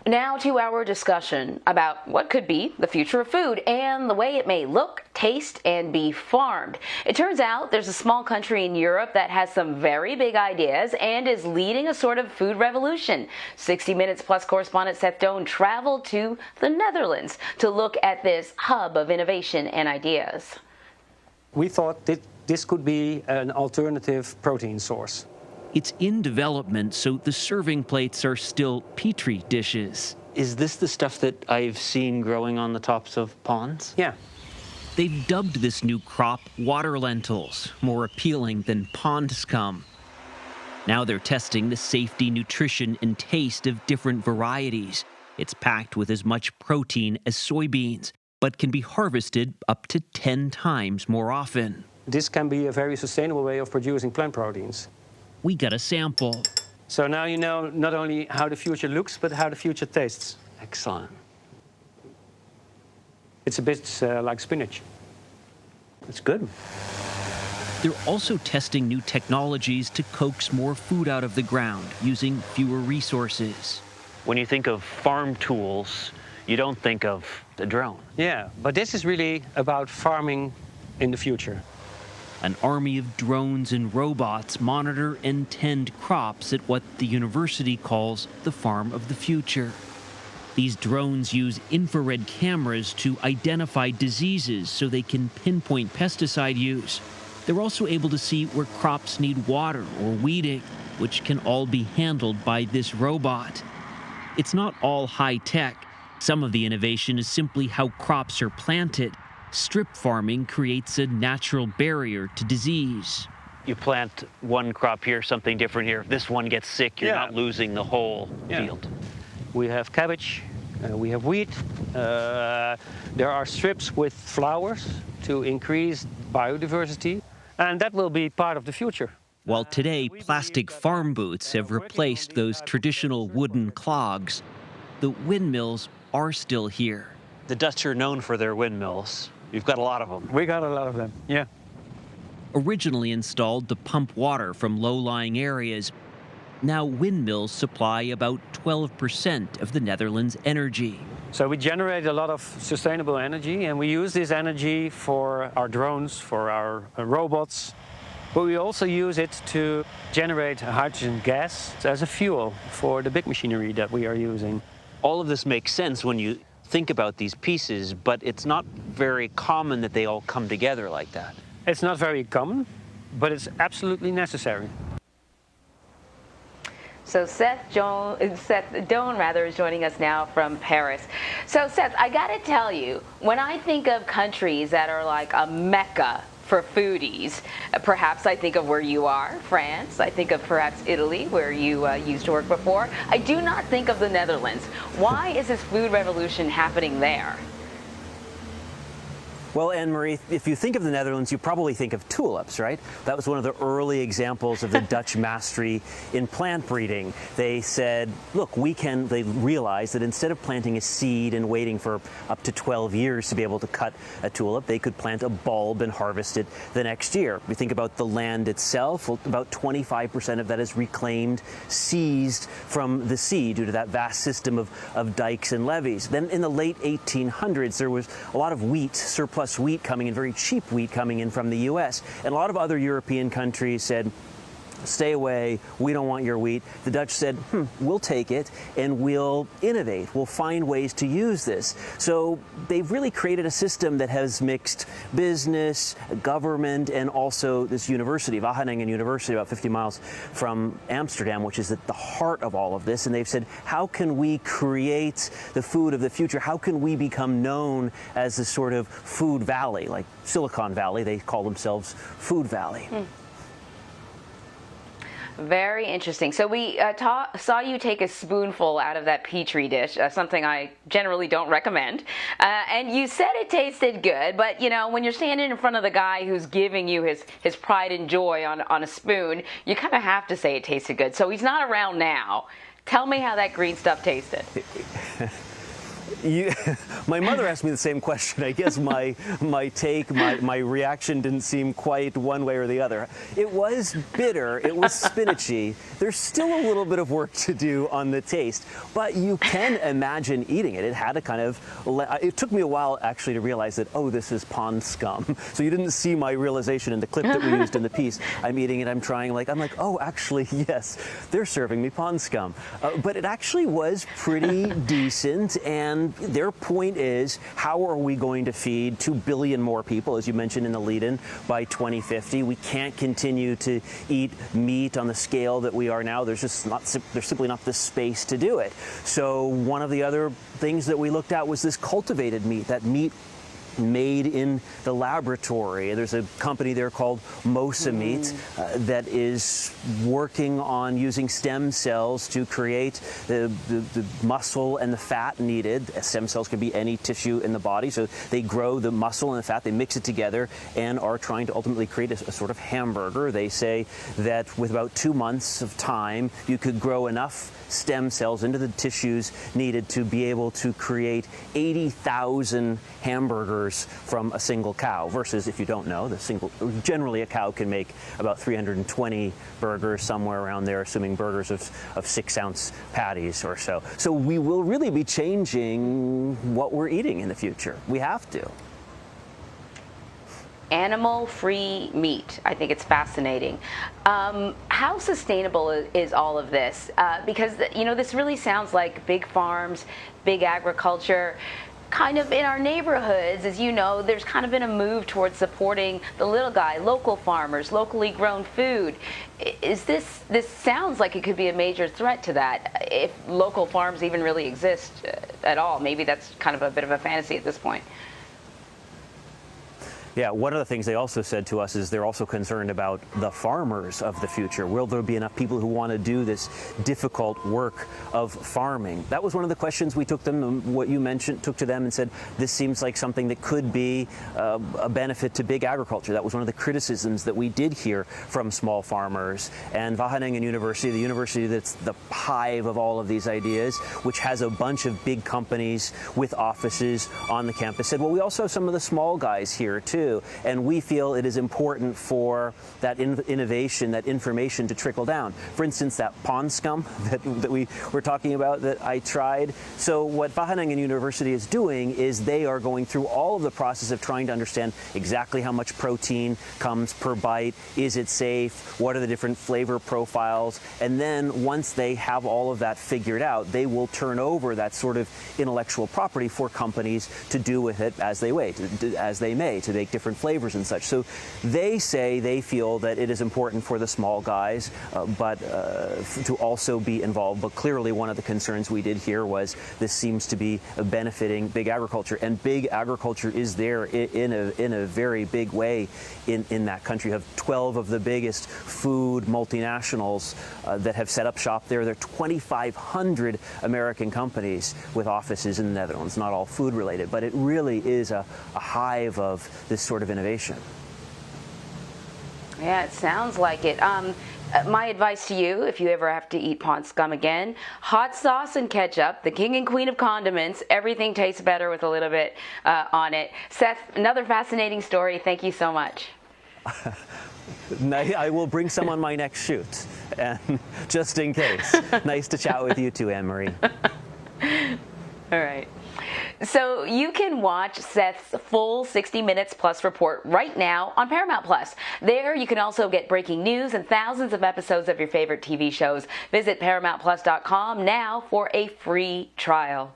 Now to our discussion about what could be the future of food and the way it may look, taste, and be farmed. It turns out there's a small country in Europe that has some very big ideas and is leading a sort of food revolution. 60 Minutes Plus correspondent Seth Doane traveled to the Netherlands to look at this hub of innovation and ideas. We thought that this could be an alternative protein source. It's in development, so the serving plates are still Petri dishes. Is this the stuff that I've seen growing on the tops of ponds? Yeah. They've dubbed this new crop water lentils, more appealing than pond scum. Now they're testing the safety, nutrition, and taste of different varieties. It's packed with as much protein as soybeans, but can be harvested up to 10 times more often. This can be a very sustainable way of producing plant proteins. We got a sample. So now you know not only how the future looks, but how the future tastes. Excellent. It's a bit like spinach. It's good. They're also testing new technologies to coax more food out of the ground using fewer resources. When you think of farm tools, you don't think of the drone. Yeah, but this is really about farming in the future. An army of drones and robots monitor and tend crops at what the university calls the farm of the future. These drones use infrared cameras to identify diseases so they can pinpoint pesticide use. They're also able to see where crops need water or weeding, which can all be handled by this robot. It's not all high-tech. Some of the innovation is simply how crops are planted. Strip farming creates a natural barrier to disease. You plant one crop here, something different here. This one gets sick, you're not losing the whole field. We have cabbage, we have wheat. There are strips with flowers to increase biodiversity, and that will be part of the future. While today, plastic farm boots have replaced those traditional wooden clogs, the windmills are still here. The Dutch are known for their windmills. You've got a lot of them. We got a lot of them, yeah. Originally installed to pump water from low-lying areas, now windmills supply about 12% of the Netherlands' energy. So we generate a lot of sustainable energy, and we use this energy for our drones, for our robots. But we also use it to generate hydrogen gas as a fuel for the big machinery that we are using. All of this makes sense when you think about these pieces, but it's not very common that they all come together like that. It's not very common, but it's absolutely necessary. So Seth Doane is joining us now from Paris. So Seth, I gotta tell you, when I think of countries that are like a mecca for foodies, perhaps I think of where you are, France. I think of perhaps Italy, where you used to work before. I do not think of the Netherlands. Why is this food revolution happening there? Well, Anne-Marie, if you think of the Netherlands, you probably think of tulips, right? That was one of the early examples of the Dutch mastery in plant breeding. They said, look, they realized that instead of planting a seed and waiting for up to 12 years to be able to cut a tulip, they could plant a bulb and harvest it the next year. We think about the land itself, about 25% of that is reclaimed, seized from the sea due to that vast system of dikes and levees. Then in the late 1800s, there was a lot of wheat, surplus wheat coming in, very cheap wheat coming in from the U.S. And a lot of other European countries said, stay away, we don't want your wheat. The Dutch said, we'll take it and we'll innovate. We'll find ways to use this. So they've really created a system that has mixed business, government, and also this university, Wageningen University, about 50 miles from Amsterdam, which is at the heart of all of this. And they've said, how can we create the food of the future? How can we become known as this sort of food valley, like Silicon Valley? They call themselves Food Valley. Very interesting. So we saw you take a spoonful out of that Petri dish, something I generally don't recommend. And you said it tasted good, but you know, when you're standing in front of the guy who's giving you his pride and joy on a spoon, you kind of have to say it tasted good. So he's not around now. Tell me how that green stuff tasted. My mother asked me the same question. I guess my reaction didn't seem quite one way or the other. It was bitter. It was spinachy. There's still a little bit of work to do on the taste, but you can imagine eating it. It had a kind of, it took me a while actually to realize that, oh, this is pond scum. So you didn't see my realization in the clip that we used in the piece. I'm eating it, I'm like, oh, actually, yes, they're serving me pond scum. But it actually was pretty decent, and their point is, how are we going to feed 2 billion more people, as you mentioned in the lead-in, by 2050? We can't continue to eat meat on the scale that we are now. There's simply not the space to do it. So one of the other things that we looked at was this cultivated meat, that meat made in the laboratory. There's a company there called Mosa Meat that is working on using stem cells to create the muscle and the fat needed. Stem cells can be any tissue in the body, so they grow the muscle and the fat, they mix it together, and are trying to ultimately create a sort of hamburger. They say that with about 2 months of time, you could grow enough stem cells into the tissues needed to be able to create 80,000 hamburgers from a single cow, versus, if you don't know, generally a cow can make about 320 burgers, somewhere around there, assuming burgers of 6-ounce patties or so. So we will really be changing what we're eating in the future. We have to. Animal-free meat. I think it's fascinating. How sustainable is all of this? Because, you know, this really sounds like big farms, big agriculture. Kind of in our neighborhoods, as you know, there's kind of been a move towards supporting the little guy, local farmers, locally grown food. This sounds like it could be a major threat to that, if local farms even really exist at all. Maybe that's kind of a bit of a fantasy at this point. Yeah, one of the things they also said to us is they're also concerned about the farmers of the future. Will there be enough people who want to do this difficult work of farming? That was one of the questions we took to them and said, this seems like something that could be a benefit to big agriculture. That was one of the criticisms that we did hear from small farmers. And Wageningen University, the university that's the hive of all of these ideas, which has a bunch of big companies with offices on the campus, said, well, we also have some of the small guys here too. And we feel it is important for that innovation, that information to trickle down. For instance, that pond scum that we were talking about that I tried. So what Wageningen University is doing is they are going through all of the process of trying to understand exactly how much protein comes per bite. Is it safe? What are the different flavor profiles? And then once they have all of that figured out, they will turn over that sort of intellectual property for companies to do with it as they may, to make different flavors and such. So they say they feel that it is important for the small guys, but to also be involved. But clearly one of the concerns we did hear was this seems to be benefiting big agriculture, and big agriculture is there in a very big way in that country. You have 12 of the biggest food multinationals that have set up shop there. There are 2,500 American companies with offices in the Netherlands, not all food related, but it really is a hive of this sort of innovation. Yeah, it sounds like it. My advice to you, if you ever have to eat pond scum again, hot sauce and ketchup, the king and queen of condiments. Everything tastes better with a little bit on it. Seth, another fascinating story. Thank you so much. I will bring some on my next shoot, and just in case. Nice to chat with you too, Anne-Marie. All right. So you can watch Seth's full 60 Minutes Plus report right now on Paramount Plus. There you can also get breaking news and thousands of episodes of your favorite TV shows. Visit ParamountPlus.com now for a free trial.